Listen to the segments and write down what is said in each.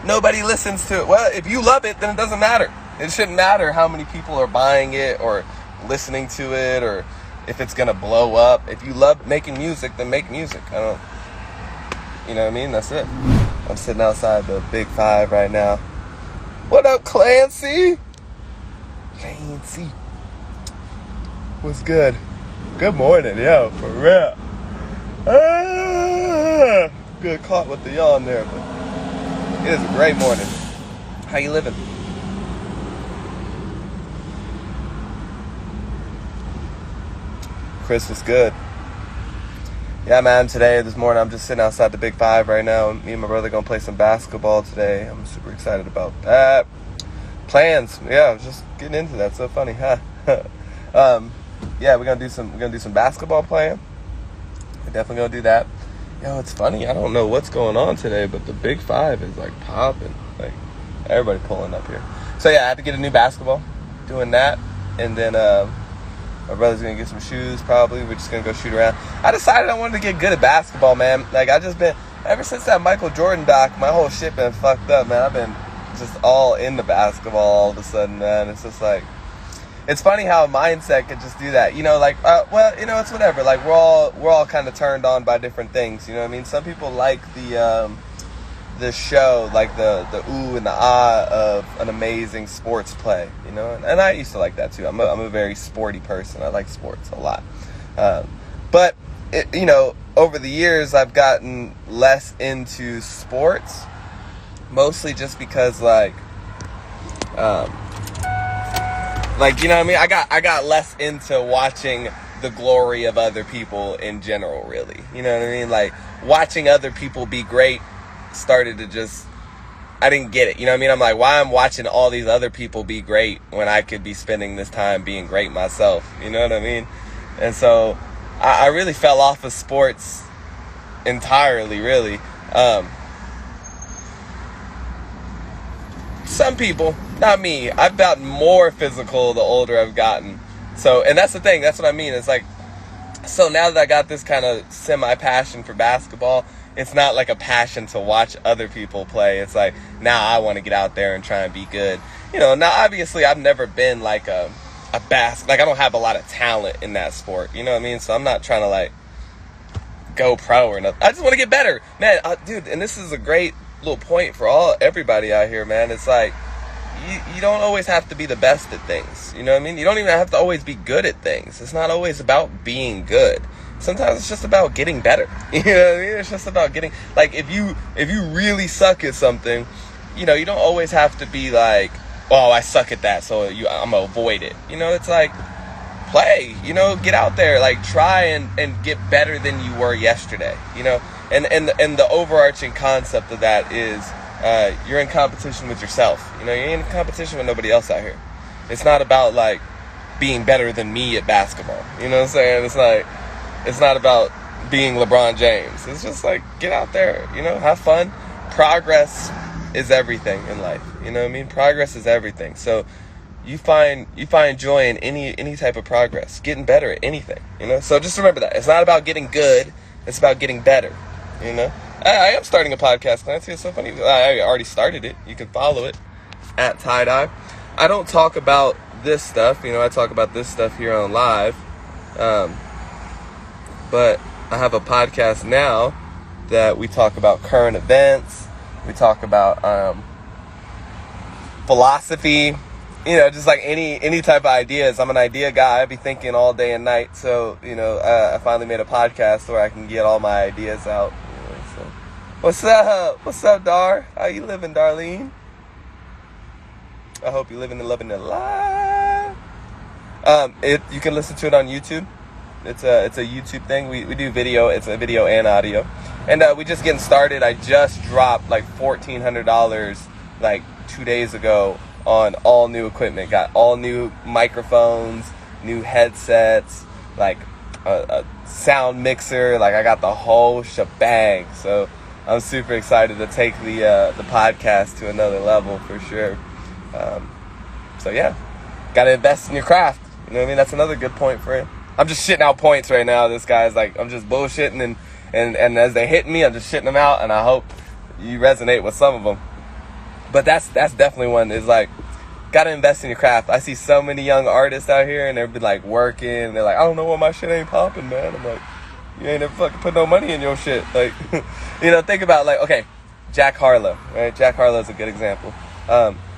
nobody listens to it. Well, if you love it, then it doesn't matter. It shouldn't matter how many people are buying it or listening to it or if it's going to blow up. If you love making music, then make music. You know what I mean? That's it. I'm sitting outside the Big Five right now. What up, Clancy? Clancy. What's good? Good morning, yo, for real. Good caught with the yawn there, but it is a great morning. How you living? Chris was good. Yeah, man, this morning, I'm just sitting outside the Big Five right now. Me and my brother gonna play some basketball today. I'm super excited about that. Plans, yeah, just getting into that. So funny, huh? Yeah, we're gonna do some basketball playing. We're definitely gonna do that. Yo, it's funny. I don't know what's going on today, but the Big Five is like popping. Like everybody pulling up here. So yeah, I had to get a new basketball. Doing that, and then my brother's gonna get some shoes. Probably we're just gonna go shoot around. I decided I wanted to get good at basketball, man. Like I just been ever since that Michael Jordan doc, my whole shit been fucked up, man. I've been just all into basketball all of a sudden, man. It's just like. It's funny how a mindset could just do that, you know, like, well, you know, it's whatever, like, we're all kind of turned on by different things, you know what I mean? Some people like the show, like the ooh and the ah of an amazing sports play, you know, and I used to like that too. I'm a very sporty person. I like sports a lot, but, you know, over the years, I've gotten less into sports, mostly just because, like, you know what I mean? I got less into watching the glory of other people in general, really. You know what I mean? Like, watching other people be great started to just... I didn't get it. You know what I mean? I'm like, why I'm watching all these other people be great when I could be spending this time being great myself? You know what I mean? And so, I really fell off of sports entirely, really. Some people, not me. I've gotten more physical the older I've gotten. So, and that's the thing. That's what I mean. It's like, so now that I got this kind of semi-passion for basketball, it's not like a passion to watch other people play. It's like, now I want to get out there and try and be good. You know, now obviously I've never been like a like I don't have a lot of talent in that sport. You know what I mean? So I'm not trying to like go pro or nothing. I just want to get better. Man, dude, and this is a great little point for everybody out here, man. It's like you don't always have to be the best at things, you know what I mean? You don't even have to always be good at things. It's not always about being good. Sometimes it's just about getting better. You know what I mean? It's just about getting, like, if you really suck at something, you know, you don't always have to be like, oh, I suck at that, so I'm gonna avoid it. You know, it's like, play, you know, get out there, like, try and get better than you were yesterday, you know? And the overarching concept of that is you're in competition with yourself. You know, you're in competition with nobody else out here. It's not about, like, being better than me at basketball. You know what I'm saying? It's like, it's not about being LeBron James. It's just like, get out there, you know, have fun. Progress is everything in life. You know what I mean? Progress is everything. So you find joy in any type of progress, getting better at anything, you know? So just remember that. It's not about getting good. It's about getting better. You know, I am starting a podcast, Clancy. It's so funny. I already started it. You can follow it at Tie-Dye. I don't talk about this stuff. You know, I talk about this stuff here on live. But I have a podcast now that we talk about current events. We talk about philosophy. You know, just like any type of ideas. I'm an idea guy. I be thinking all day and night. So, you know, I finally made a podcast where I can get all my ideas out. So, what's up? What's up, Dar? How you living, Darlene? I hope you're living and loving it live. You can listen to it on YouTube. It's a YouTube thing. We do video. It's a video and audio. And we just getting started. I just dropped like $1,400 like 2 days ago on all new equipment. Got all new microphones, new headsets, like a sound mixer. Like I got the whole shebang. So I'm super excited to take the podcast to another level for sure. So yeah, gotta invest in your craft. You know what I mean? That's another good point for it. I'm just shitting out points right now. This guy's like, I'm just bullshitting and as they hit me, I'm just shitting them out, and I hope you resonate with some of them. But that's definitely one. Is like, gotta invest in your craft. I see so many young artists out here, and they've been like working. And they're like, I don't know why my shit ain't popping, man. I'm like, you ain't never fucking put no money in your shit. Like, think about like, okay, Jack Harlow, right? Jack Harlow's a good example.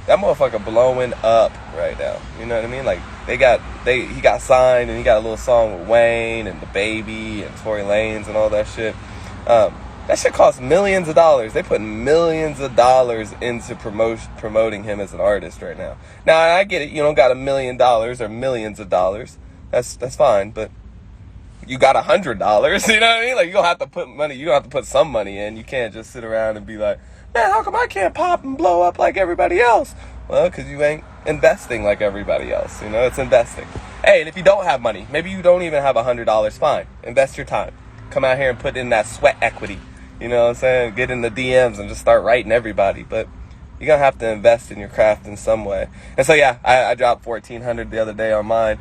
That motherfucker blowing up right now. You know what I mean? Like, he got signed, and he got a little song with Wayne and DaBaby and Tory Lanez and all that shit. That shit costs millions of dollars. They put millions of dollars into promoting him as an artist right now. Now, I get it. You don't got $1 million or millions of dollars. That's fine, but you got $100. You know what I mean? Like, you don't have to put money. You don't have to put some money in. You can't just sit around and be like, man, how come I can't pop and blow up like everybody else? Well, because you ain't investing like everybody else. It's investing. Hey, and if you don't have money, maybe you don't even have $100, fine. Invest your time. Come out here and put in that sweat equity. You know what I'm saying? Get in the DMs and just start writing everybody. But you're going to have to invest in your craft in some way. And so, yeah, I dropped $1,400 the other day on mine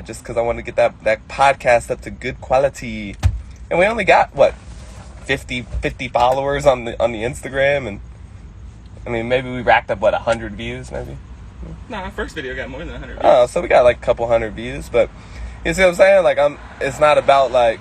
just because I wanted to get that podcast up to good quality. And we only got, 50 followers on the Instagram. And, I mean, maybe we racked up, 100 views maybe? No, our first video got more than 100 views. Oh, so we got like a couple hundred views. But you see what I'm saying? Like, it's not about like,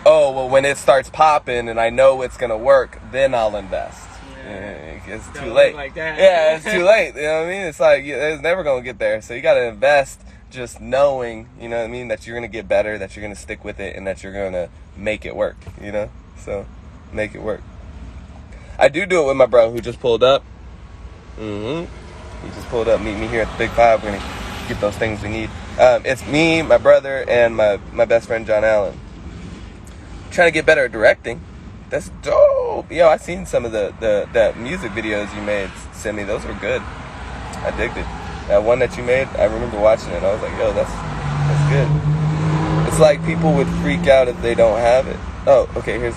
oh, well, when it starts popping and I know it's going to work, then I'll invest. Yeah, it's too late. Like that. Yeah, it's too late. You know what I mean? It's like, it's never going to get there. So you got to invest just knowing, you know what I mean, that you're going to get better, that you're going to stick with it, and that you're going to make it work, So make it work. I do it with my bro who just pulled up. He just pulled up. Meet me here at the Big Five. We're going to get those things we need. It's me, my brother, and my best friend, John Allen. Trying to get better at directing. That's dope. Yo, I seen some of the music videos you made, Simi. Those were good. I digged it. That one that you made, I remember watching it. I was like, yo, that's good. It's like people would freak out if they don't have it. Oh, okay, here's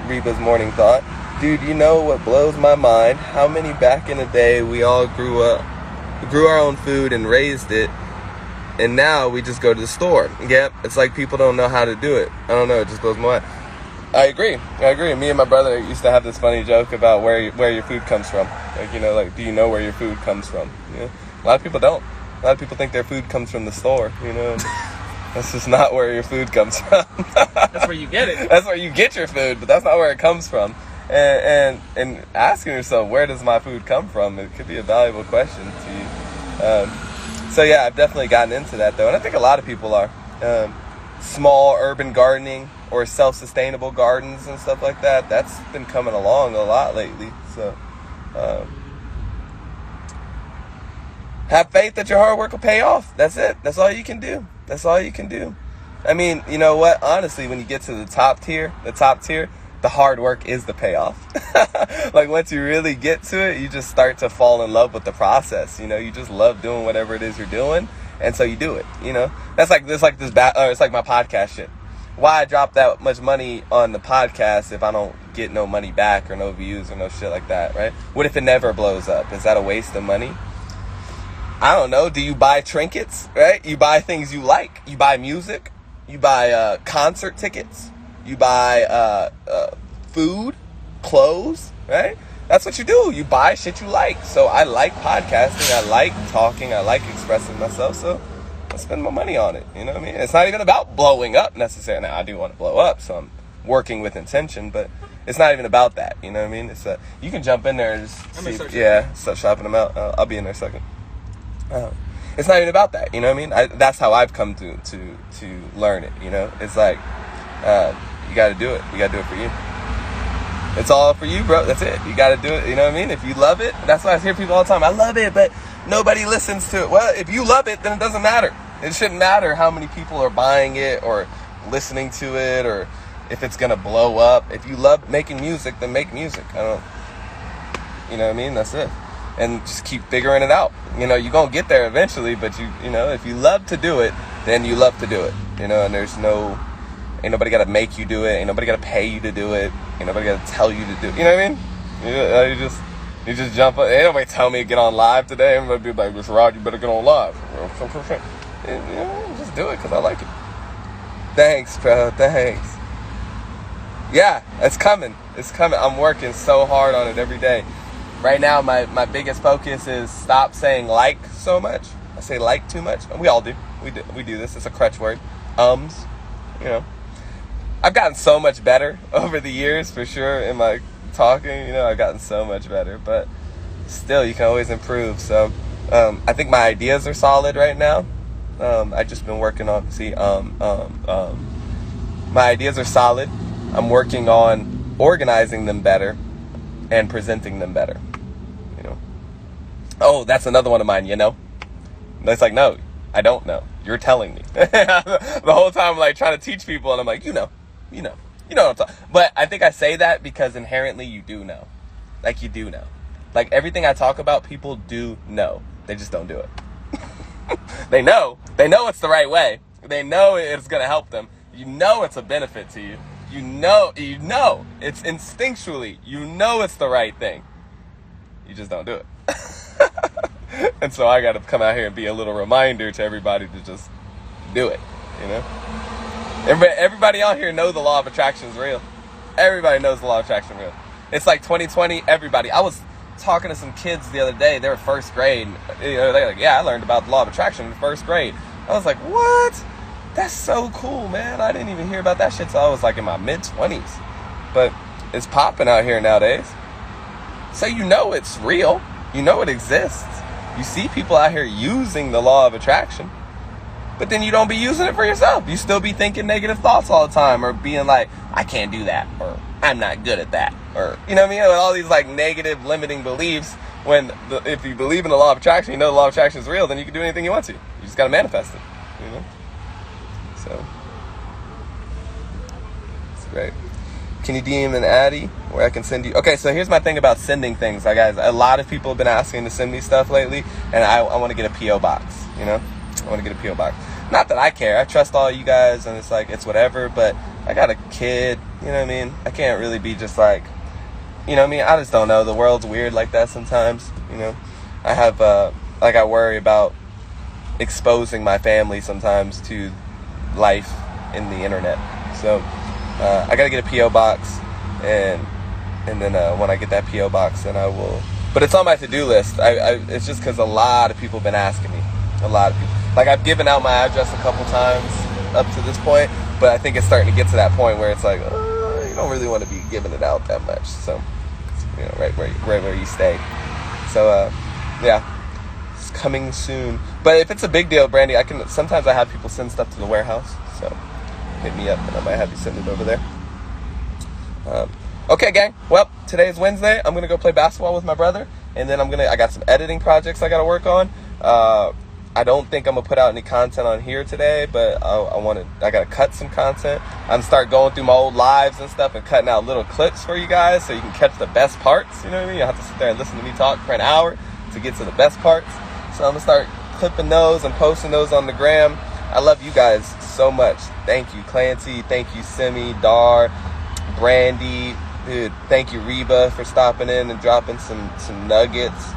Reba's morning thought. Dude, you know what blows my mind? How many back in the day we all grew our own food and raised it, and now we just go to the store. Yep, it's like people don't know how to do it. I don't know, it just blows my mind. I agree. Me and my brother used to have this funny joke about where your food comes from. Like, do you know where your food comes from? A lot of people don't. A lot of people think their food comes from the store, That's just not where your food comes from. That's where you get it. That's where you get your food, but that's not where it comes from. And asking yourself, where does my food come from? It could be a valuable question to you. So yeah, I've definitely gotten into that though, and I think a lot of people are. Small urban gardening or self-sustainable gardens and stuff like that, that's been coming along a lot lately. So have faith that your hard work will pay off. That's it. That's all you can do. I mean, you know what? Honestly, when you get to the top tier, the hard work is the payoff. Like, once you really get to it, you just start to fall in love with the process. You just love doing whatever it is you're doing. And so you do it, It's like it's like my podcast shit. Why I drop that much money on the podcast if I don't get no money back or no views or no shit like that, right? What if it never blows up? Is that a waste of money? I don't know. Do you buy trinkets, right? You buy things you like. You buy music. You buy concert tickets. You buy food, clothes, right? That's what you do. You buy shit you like. So I like podcasting. I like talking. I like expressing myself. So I spend my money on it. You know what I mean? It's not even about blowing up necessarily. Now, I do want to blow up, so I'm working with intention. But it's not even about that. You know what I mean? It's you can jump in there and just start shopping them out. I'll be in there in a second. It's not even about that. You know what I mean? That's how I've come to learn it. It's like you got to do it. You got to do it for you. It's all for you, bro. That's it. You got to do it. You know what I mean? If you love it, that's why I hear people all the time. I love it, but nobody listens to it. Well, if you love it, then it doesn't matter. It shouldn't matter how many people are buying it or listening to it or if it's going to blow up. If you love making music, then make music. You know what I mean? That's it. And just keep figuring it out. You're going to get there eventually, but if you love to do it, then you love to do it. And ain't nobody got to make you do it. Ain't nobody got to pay you to do it. Ain't nobody got to tell you to do it. You know what I mean? You just jump up. Ain't nobody tell me to get on live today. I'm going to be like, Mr. Rod, you better get on live. Just do it because I like it. Thanks, bro. Thanks. Yeah, it's coming. I'm working so hard on it every day. right now my biggest focus is stop saying like so much. I say like too much. We all do. We do this. It's a crutch word. You know. I've gotten so much better over the years, for sure, in my talking. You know, I've gotten so much better, but still, you can always improve. So, I think my ideas are solid right now. I've just been working on, my ideas are solid. I'm working on organizing them better and presenting them better. You know. Oh, that's another one of mine, you know. It's like, no, I don't know. You're telling me. The whole time I'm like trying to teach people, and I'm like, you know what I'm talking. But I think I say that because inherently you do know. Like, you do know. Like, everything I talk about, people do know. They just don't do it. They know it's the right way. They know it's going to help them. You know it's a benefit to you. You know it's instinctually, you know it's the right thing. You just don't do it. And so I got to come out here and be a little reminder to everybody to just do it, you know? Everybody out here knows the law of attraction is real. Everybody knows the law of attraction is real. It's like 2020, everybody. I was talking to some kids the other day. They were first grade. You know, they're like, yeah, I learned about the law of attraction in first grade. I was like, what? That's so cool, man. I didn't even hear about that shit till I was like in my mid-20s. But it's popping out here nowadays. So you know it's real. You know it exists. You see people out here using the law of attraction, but then you don't be using it for yourself. You still be thinking negative thoughts all the time, or being like, I can't do that, or I'm not good at that, or, you know what I mean? With all these like negative limiting beliefs, when if you believe in the law of attraction, you know the law of attraction is real, then you can do anything you want to. You just got to manifest it, you know? So, it's great. Can you DM an Addy where I can send you? Okay, so here's my thing about sending things. Like, guys, a lot of people have been asking to send me stuff lately, and I want to get a P.O. box, you know? I want to get a P.O. box. Not that I care. I trust all you guys, and it's like, it's whatever, but I got a kid, you know what I mean? I can't really be just like, you know what I mean? I just don't know. The world's weird like that sometimes, you know? I have, I worry about exposing my family sometimes to life in the internet. So, I gotta get a P.O. box, and then when I get that P.O. box, then I will. But it's on my to-do list. It's just because a lot of people have been asking me. A lot of people. Like, I've given out my address a couple times up to this point, but I think it's starting to get to that point where it's like, you don't really want to be giving it out that much. So, you know, right where you stay. So, yeah, it's coming soon. But if it's a big deal, Brandy, sometimes I have people send stuff to the warehouse. So, hit me up, and I might have you send it over there. Okay, gang. Well, today is Wednesday. I'm gonna go play basketball with my brother, and then I got some editing projects I gotta work on. I don't think I'm gonna put out any content on here today, but I gotta cut some content. I'm start going through my old lives and stuff and cutting out little clips for you guys so you can catch the best parts. You know what I mean? You have to sit there and listen to me talk for an hour to get to the best parts. So I'm gonna start clipping those and posting those on the gram. I love you guys so much. Thank you, Clancy. Thank you, Simi, Dar, Brandy. Dude, thank you, Reba, for stopping in and dropping some nuggets.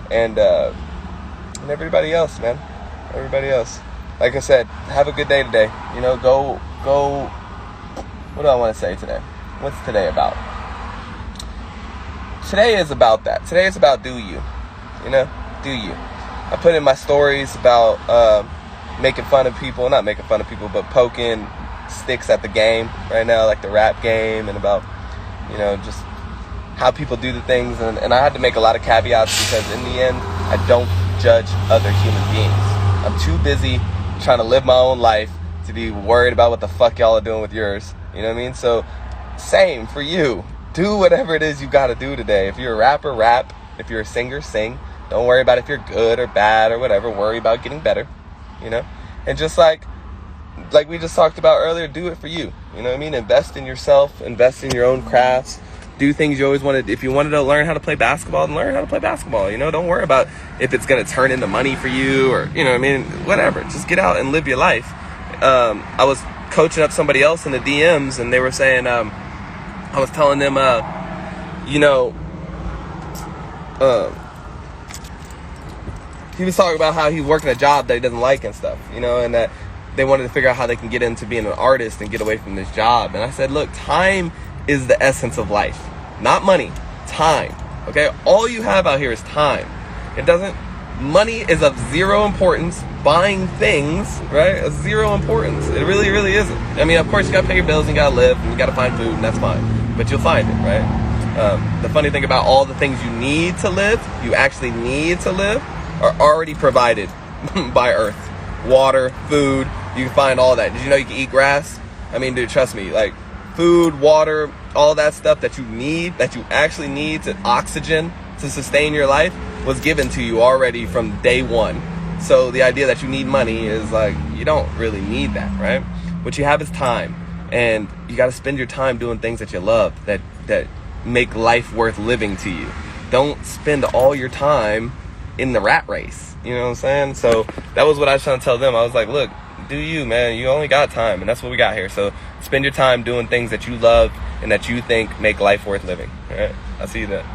And everybody else, man. Everybody else. Like I said, have a good day today. You know, go. What do I want to say today? What's today about? Today is about that. Today is about do you. You know, do you. I put in my stories about making fun of people. Not making fun of people, but poking sticks at the game right now, like the rap game, and about, you know, just how people do the things. And I had to make a lot of caveats because in the end, I don't judge other human beings. I'm too busy trying to live my own life to be worried about what the fuck y'all are doing with yours. You know what I mean? So, same for you. Do whatever it is you gotta do today. If you're a rapper, rap. If you're a singer, sing. Don't worry about if you're good or bad or whatever. Worry about getting better. You know? And just like we just talked about earlier, do it for you. You know what I mean? Invest in yourself. Invest in your own crafts. Do things you always wanted. If you wanted to learn how to play basketball, then learn how to play basketball. You know, don't worry about if it's going to turn into money for you or, you know what I mean, whatever. Just get out and live your life. I was coaching up somebody else in the DMs, and they were saying, I was telling them, you know, he was talking about how he's working a job that he doesn't like and stuff, you know, and that they wanted to figure out how they can get into being an artist and get away from this job. And I said, look, time is the essence of life. Not money, time, Okay, all you have out here is time. Money is of zero importance. Buying things, right, is zero importance. It really, really isn't. I mean, of course, you gotta pay your bills and you gotta live and you gotta find food, and that's fine. But you'll find it, right? The funny thing about all the things you need to live, you actually need to live, are already provided by Earth. Water, food, you can find all that. Did you know you can eat grass? I mean, dude, trust me, like, food, water, all that stuff that you need, that you actually need, to oxygen to sustain your life, was given to you already from day one. So the idea that you need money is like, you don't really need that, right? What you have is time, and you got to spend your time doing things that you love, that make life worth living to you. Don't spend all your time in the rat race. You know what I'm saying? So that was what I was trying to tell them. I was like, look, do you, man. You only got time, and that's what we got here. So spend your time doing things that you love and that you think make life worth living. All right? I'll see you then.